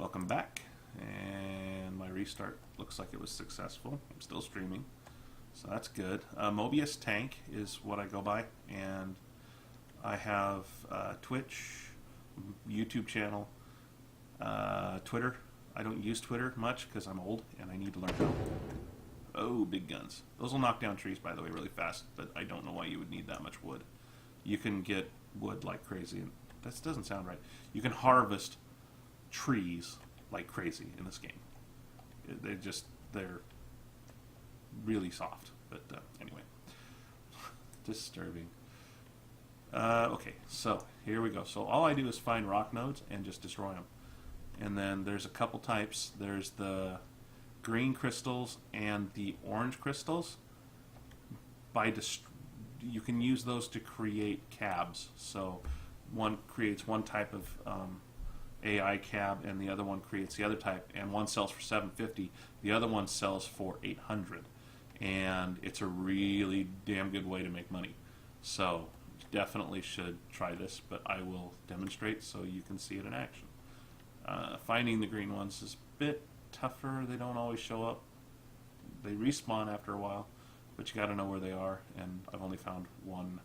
Welcome back, and my restart looks like it was successful. I'm still streaming, so that's good. Mobius Tank is what I go by, and I have Twitch, YouTube channel, Twitter. I don't use Twitter much because I'm old and I need to learn how. Oh, big guns. Those will knock down trees, by the way, really fast, but I don't know why you would need that much wood. You can get wood like crazy, and that doesn't sound right. You can harvest trees like crazy in this game. They're really soft, but anyway. Disturbing. Okay, so here we go. So all I do is find rock nodes and just destroy them. And then there's a couple types. There's the green crystals and the orange crystals. You can use those to create cabs. So one creates one type of AI cab, and the other one creates the other type. And one sells for $750. The other one sells for $800. And it's a really damn good way to make money. So definitely should try this, but I will demonstrate so you can see it in action. Finding the green ones is a bit tougher. They don't always show up. They respawn after a while, but you got to know where they are, and I've only found one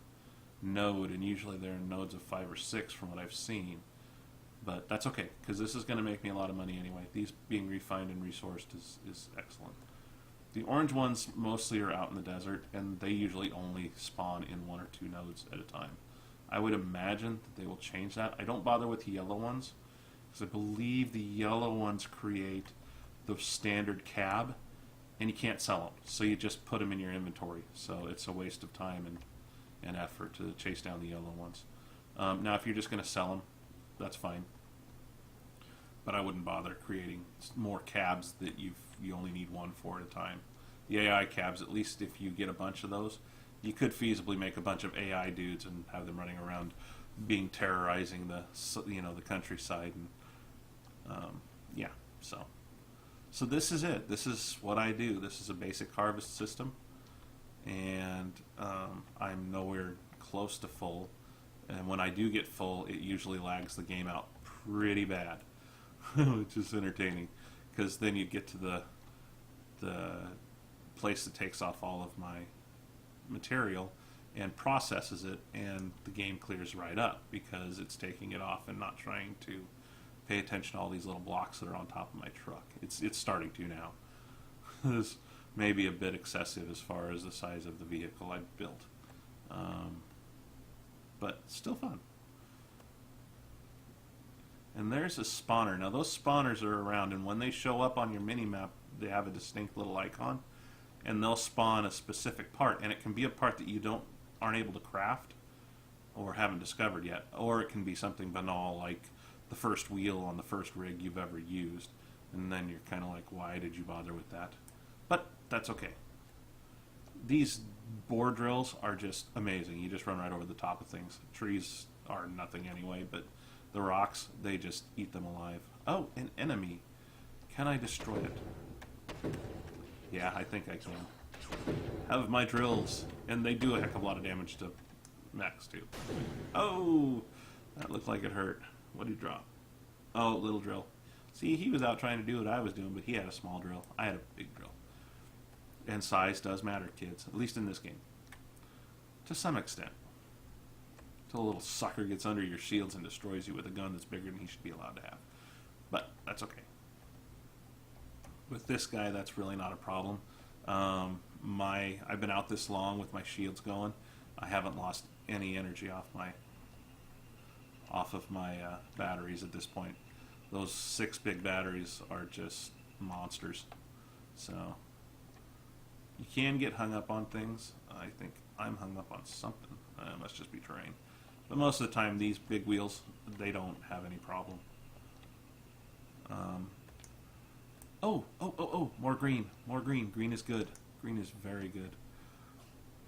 node, and usually they're in nodes of 5 or 6 from what I've seen. But that's okay, because this is going to make me a lot of money anyway. These being refined and resourced is excellent. The orange ones mostly are out in the desert, and they usually only spawn in 1 or 2 nodes at a time. I would imagine that they will change that. I don't bother with the yellow ones, because I believe the yellow ones create the standard cab, and you can't sell them. So you just put them in your inventory. So it's a waste of time and effort to chase down the yellow ones. Now, if you're just going to sell them, that's fine. But I wouldn't bother creating more cabs that you only need one for at a time. The AI cabs, at least if you get a bunch of those, you could feasibly make a bunch of AI dudes and have them running around, terrorizing the countryside, and yeah. So this is it. This is what I do. This is a basic harvest system, and I'm nowhere close to full. And when I do get full, it usually lags the game out pretty bad, which is entertaining, because then you get to the place that takes off all of my material and processes it, and the game clears right up because it's taking it off and not trying to pay attention to all these little blocks that are on top of my truck. It's starting to now. This may be a bit excessive as far as the size of the vehicle I've built. But still fun. And there's a spawner. Now those spawners are around, and when they show up on your mini-map, they have a distinct little icon, and they'll spawn a specific part, and it can be a part that you aren't able to craft or haven't discovered yet, or it can be something banal like the first wheel on the first rig you've ever used, and then you're kind of like, why did you bother with that? But that's okay. These bore drills are just amazing. You just run right over the top of things. Trees are nothing anyway, but the rocks, they just eat them alive. Oh, an enemy. Can I destroy it? Yeah, I think I can. Have my drills, and they do a heck of a lot of damage to mechs too. Oh, that looked like it hurt. What did he drop? Oh, little drill. See, he was out trying to do what I was doing, but he had a small drill. I had a big drill. And size does matter, kids, at least in this game. To some extent. Until a little sucker gets under your shields and destroys you with a gun that's bigger than he should be allowed to have. But that's okay. With this guy, that's really not a problem. I've been out this long with my shields going. I haven't lost any energy off of my batteries at this point. Those 6 big batteries are just monsters. So you can get hung up on things. I think I'm hung up on something. It must just be terrain. But most of the time, these big wheels, they don't have any problem. Oh, more green. More green. Green is good. Green is very good.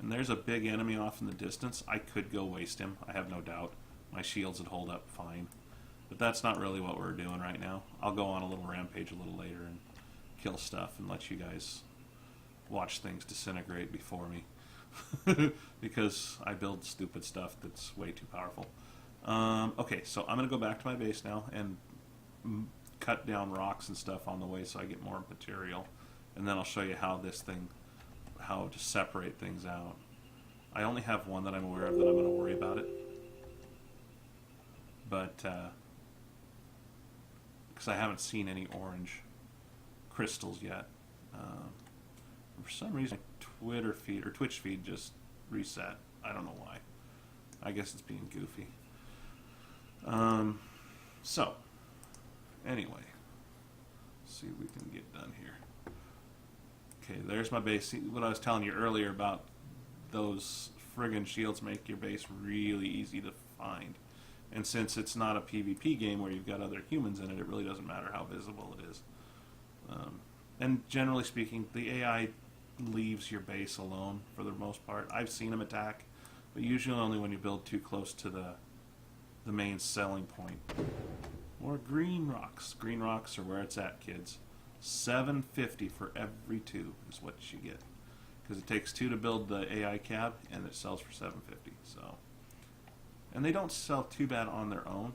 And there's a big enemy off in the distance. I could go waste him, I have no doubt. My shields would hold up fine. But that's not really what we're doing right now. I'll go on a little rampage a little later and kill stuff and let you guys watch things disintegrate before me. Because I build stupid stuff that's way too powerful. Okay, so I'm going to go back to my base now and cut down rocks and stuff on the way so I get more material. And then I'll show you how how to separate things out. I only have one that I'm aware of that I'm going to worry about it. But, because I haven't seen any orange crystals yet. For some reason, my Twitter feed, or Twitch feed just reset. I don't know why. I guess it's being goofy. So, anyway, let's see if we can get done here. Okay, there's my base. See, what I was telling you earlier about those friggin' shields make your base really easy to find. And since it's not a PvP game where you've got other humans in it, it really doesn't matter how visible it is. And generally speaking, the AI leaves your base alone for the most part. I've seen them attack, but usually only when you build too close to the main selling point. More green rocks. Green rocks are where it's at, kids. $7.50 for every 2 is what you get. Because it takes 2 to build the AI cab, and it sells for $7.50. So, and they don't sell too bad on their own.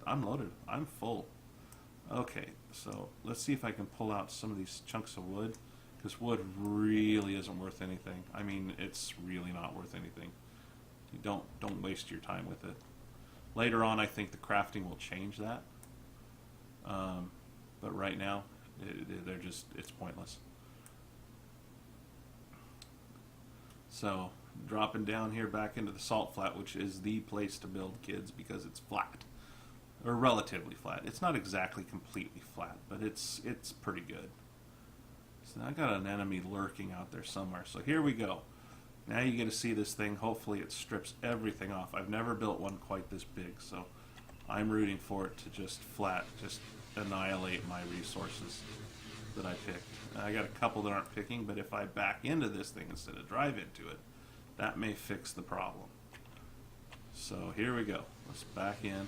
I'm loaded. I'm full. Okay, so let's see if I can pull out some of these chunks of wood, because wood really isn't worth anything. I mean, it's really not worth anything. You don't waste your time with it. Later on, I think the crafting will change that. But right now, it's pointless. So, dropping down here back into the salt flat, which is the place to build, kids, because it's flat. Or relatively flat. It's not exactly completely flat, but it's pretty good. So I got an enemy lurking out there somewhere. So here we go. Now you get to see this thing. Hopefully it strips everything off. I've never built one quite this big, so I'm rooting for it to just annihilate my resources that I picked. I got a couple that aren't picking, but if I back into this thing instead of drive into it, that may fix the problem. So here we go. Let's back in.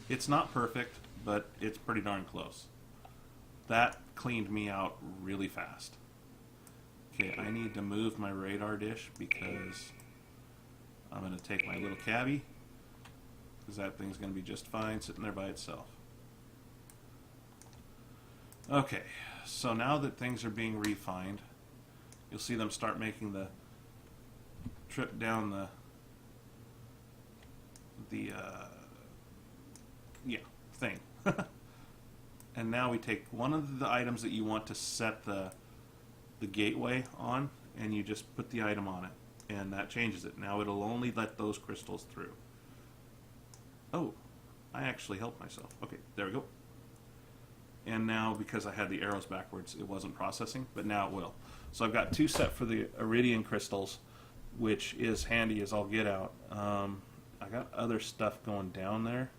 It's not perfect, but it's pretty darn close. That cleaned me out really fast. Okay, I need to move my radar dish because I'm going to take my little cabbie, because that thing's going to be just fine sitting there by itself. Okay, so now that things are being refined, you'll see them start making the trip down the thing. And now we take one of the items that you want to set the gateway on, and you just put the item on it, and that changes it. Now it'll only let those crystals through. Oh, I actually helped myself. Okay, there we go. And now, because I had the arrows backwards, it wasn't processing, but now it will. So I've got 2 set for the iridium crystals, which is handy as I'll get out. I got other stuff going down there.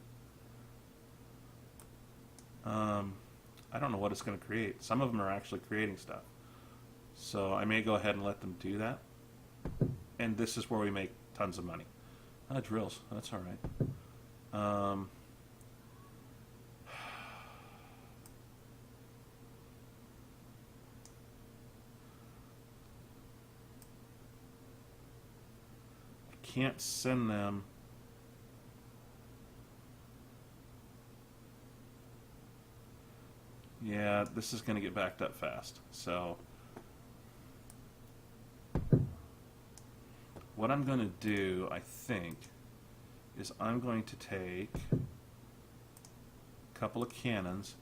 I don't know what it's going to create. Some of them are actually creating stuff. So I may go ahead and let them do that. And this is where we make tons of money. Drills. That's all right. I can't send them. Yeah, this is going to get backed up fast. So what I'm going to do, I think, is I'm going to take a couple of cannons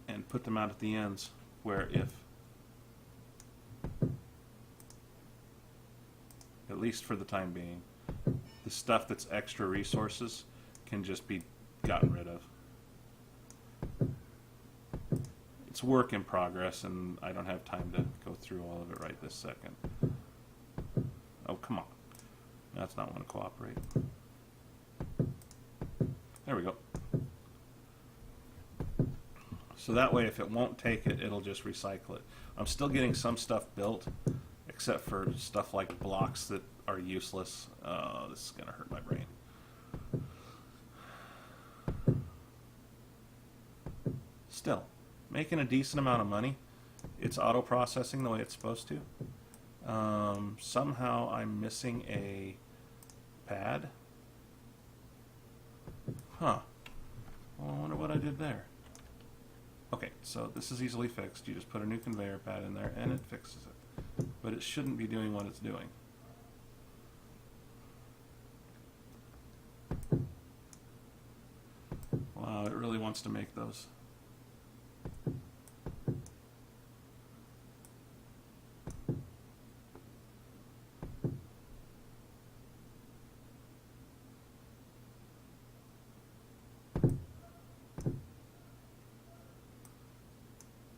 and put them out at the ends where if, at least for the time being, the stuff that's extra resources can just be gotten rid of. It's work in progress, and I don't have time to go through all of it right this second. Oh, come on. That's not want to cooperate. There we go. So that way, if it won't take it, it'll just recycle it. I'm still getting some stuff built, except for stuff like blocks that are useless. This is going to hurt my brain. Still, making a decent amount of money. It's auto-processing the way it's supposed to. Somehow I'm missing a pad. Huh. Well, I wonder what I did there. Okay, so this is easily fixed. You just put a new conveyor pad in there and it fixes it. But it shouldn't be doing what it's doing. Wow, it really wants to make those.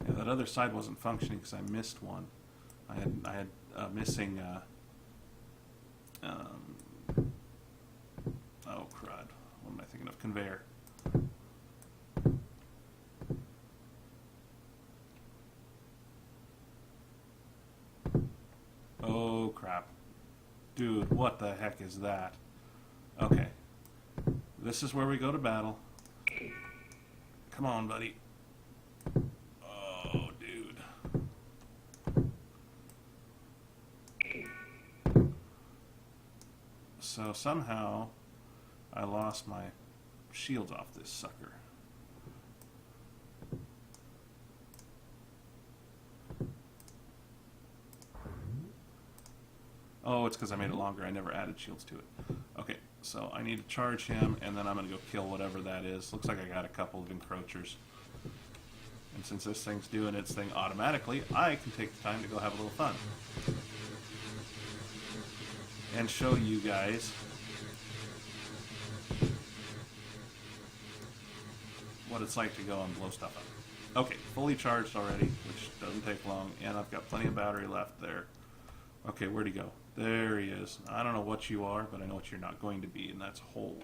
Yeah, that other side wasn't functioning because I missed one. I had missing. Oh crud! What am I thinking of? Conveyor. Oh crap. Dude, what the heck is that? Okay. This is where we go to battle. Come on, buddy. Oh, dude. So somehow I lost my shields off this sucker. Oh, it's because I made it longer. I never added shields to it. Okay, so I need to charge him, and then I'm going to go kill whatever that is. Looks like I got a couple of encroachers. And since this thing's doing its thing automatically, I can take the time to go have a little fun. And show you guys what it's like to go and blow stuff up. Okay, fully charged already, which doesn't take long, and I've got plenty of battery left there. Okay, where'd he go? There he is. I don't know what you are, but I know what you're not going to be, and that's whole.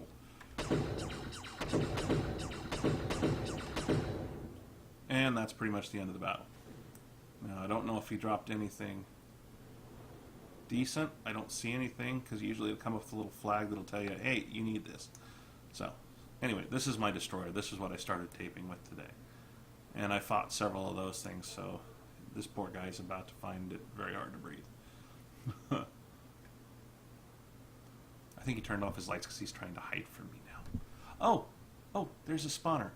And that's pretty much the end of the battle. Now, I don't know if he dropped anything decent. I don't see anything, because usually it'll come up with a little flag that'll tell you, hey, you need this. So, anyway, this is my destroyer. This is what I started taping with today. And I fought several of those things, so this poor guy's about to find it very hard to breathe. I think he turned off his lights because he's trying to hide from me now. Oh, there's a spawner.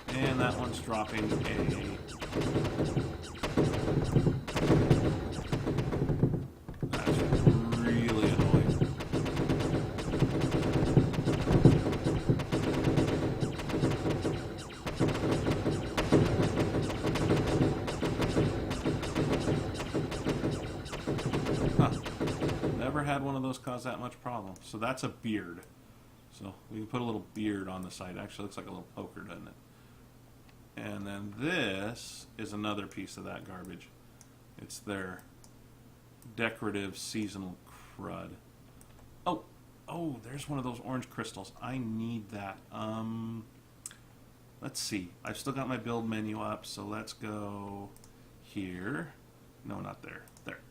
And that one's dropping a... That's really annoying. Never had one of those cause that much problem. So that's a beard. So we can put a little beard on the side. Actually looks like a little poker, doesn't it? And then this is another piece of that garbage. It's their decorative seasonal crud. Oh, there's one of those orange crystals. I need that. Let's see. I've still got my build menu up, so let's go here. No, not there. There.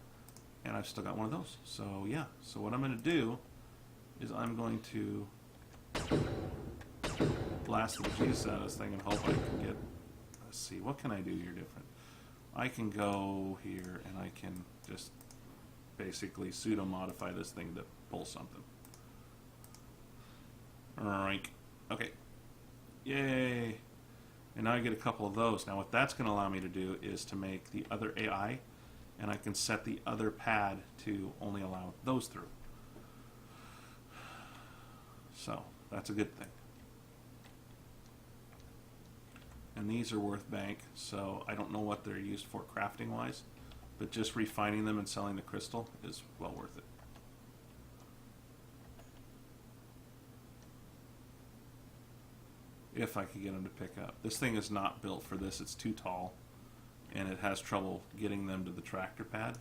And I've still got one of those. So yeah. So what I'm going to do is I'm going to blast the Jesus out of this thing and hope I can get... Let's see. What can I do here different? I can go here and I can just basically pseudo-modify this thing to pull something. Alright. Okay. Yay! And now I get a couple of those. Now what that's going to allow me to do is to make the other AI, and I can set the other pad to only allow those through. So, that's a good thing. And these are worth bank, so I don't know what they're used for crafting wise, but just refining them and selling the crystal is well worth it. If I could get them to pick up. This thing is not built for this, it's too tall, and it has trouble getting them to the tractor pad,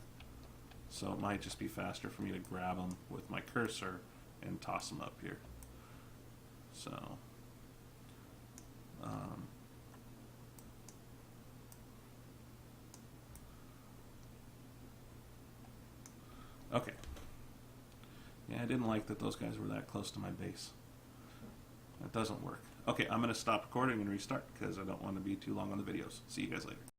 so it might just be faster for me to grab them with my cursor and toss them up here. So, okay. Yeah, I didn't like that those guys were that close to my base. That doesn't work. Okay, I'm going to stop recording and restart because I don't want to be too long on the videos. See you guys later.